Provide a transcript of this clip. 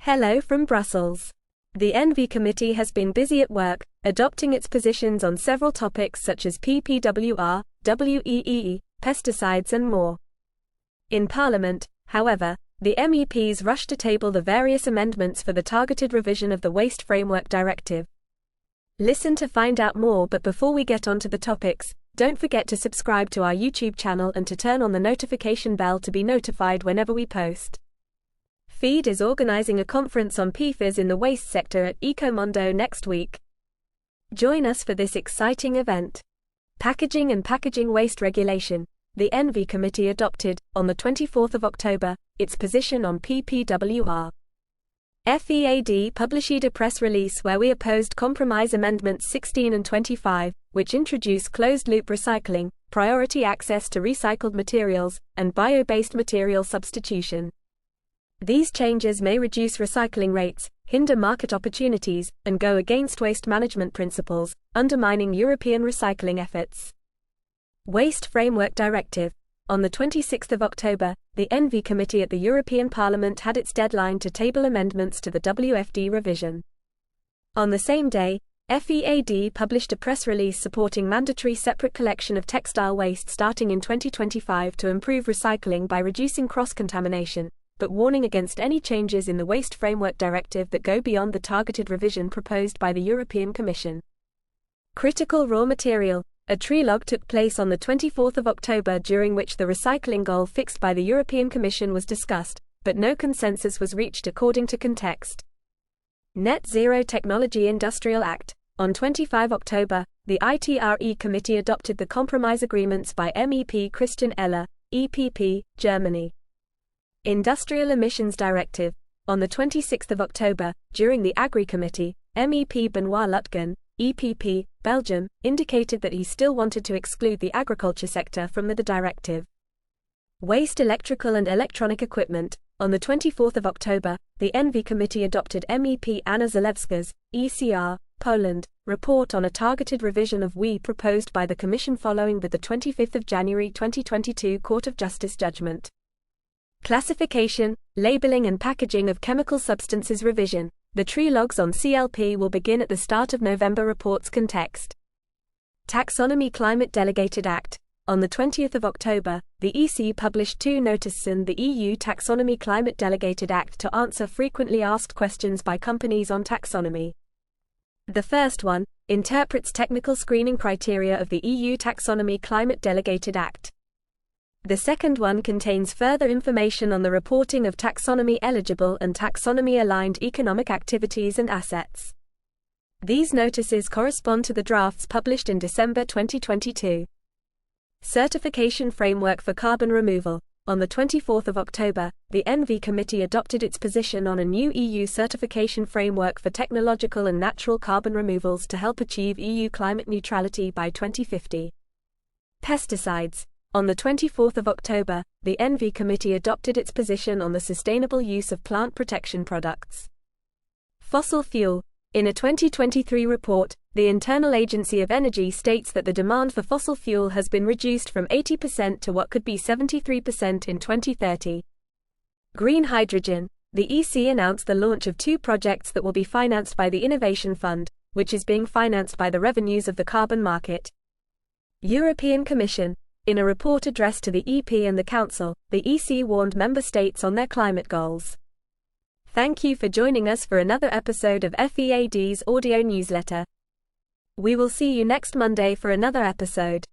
Hello from Brussels. The ENVI committee has been busy at work, adopting its positions on several topics such as PPWR, WEEE, pesticides and more. In Parliament, however, the MEPs rushed to table the various amendments for the targeted revision of the Waste Framework Directive. Listen to find out more, but before we get on to the topics, don't forget to subscribe to our YouTube channel and to turn on the notification bell to be notified whenever we post. FEAD is organizing a conference on PFAS in the waste sector at Ecomondo next week. Join us for this exciting event. Packaging and packaging waste regulation. The ENVI committee adopted, on the 24th of October, its position on PPWR. FEAD published a press release where we opposed compromise amendments 16 and 25, which introduce closed-loop recycling, priority access to recycled materials, and bio-based material substitution. These changes may reduce recycling rates, hinder market opportunities, and go against waste management principles, undermining European recycling efforts. Waste Framework Directive. On the 26th of October, the ENVI Committee at the European Parliament had its deadline to table amendments to the WFD revision. On the same day, FEAD published a press release supporting mandatory separate collection of textile waste starting in 2025 to improve recycling by reducing cross-contamination, but warning against any changes in the Waste Framework Directive that go beyond the targeted revision proposed by the European Commission. Critical raw material. A trilogue took place on the 24th of October during which the recycling goal fixed by the European Commission was discussed, but no consensus was reached according to context. Net Zero Technology Industrial Act. On 25 October, the ITRE Committee adopted the compromise agreements by MEP Christian Eller, EPP, Germany. Industrial Emissions Directive. On the 26th of October, during the Agri Committee, MEP Benoit Lutgen, EPP, Belgium, indicated that he still wanted to exclude the agriculture sector from the directive. Waste Electrical and Electronic Equipment. On the 24th of October, the ENVI Committee adopted MEP Anna Zalewska's, ECR, Poland, report on a targeted revision of WEEE proposed by the Commission following the 25th of January 2022 Court of Justice judgment. Classification, labeling and packaging of chemical substances revision. The trilogues on CLP will begin at the start of November. Reports context. Taxonomy Climate Delegated Act. On the 20th of October, the EC published two notices in the EU Taxonomy Climate Delegated Act to answer frequently asked questions by companies on taxonomy. The first one interprets technical screening criteria of the EU Taxonomy Climate Delegated Act. The second one contains further information on the reporting of taxonomy-eligible and taxonomy-aligned economic activities and assets. These notices correspond to the drafts published in December 2022. Certification Framework for Carbon Removal. On the 24th of October, the ENVI Committee adopted its position on a new EU certification framework for technological and natural carbon removals to help achieve EU climate neutrality by 2050. Pesticides. On the 24th of October, the ENVI Committee adopted its position on the sustainable use of plant protection products. Fossil fuel. In a 2023 report, the Internal Agency of Energy states that the demand for fossil fuel has been reduced from 80% to what could be 73% in 2030. Green hydrogen. The EC announced the launch of two projects that will be financed by the Innovation Fund, which is being financed by the revenues of the carbon market. European Commission. In a report addressed to the EP and the Council, the EC warned member states on their climate goals. Thank you for joining us for another episode of FEAD's audio newsletter. We will see you next Monday for another episode.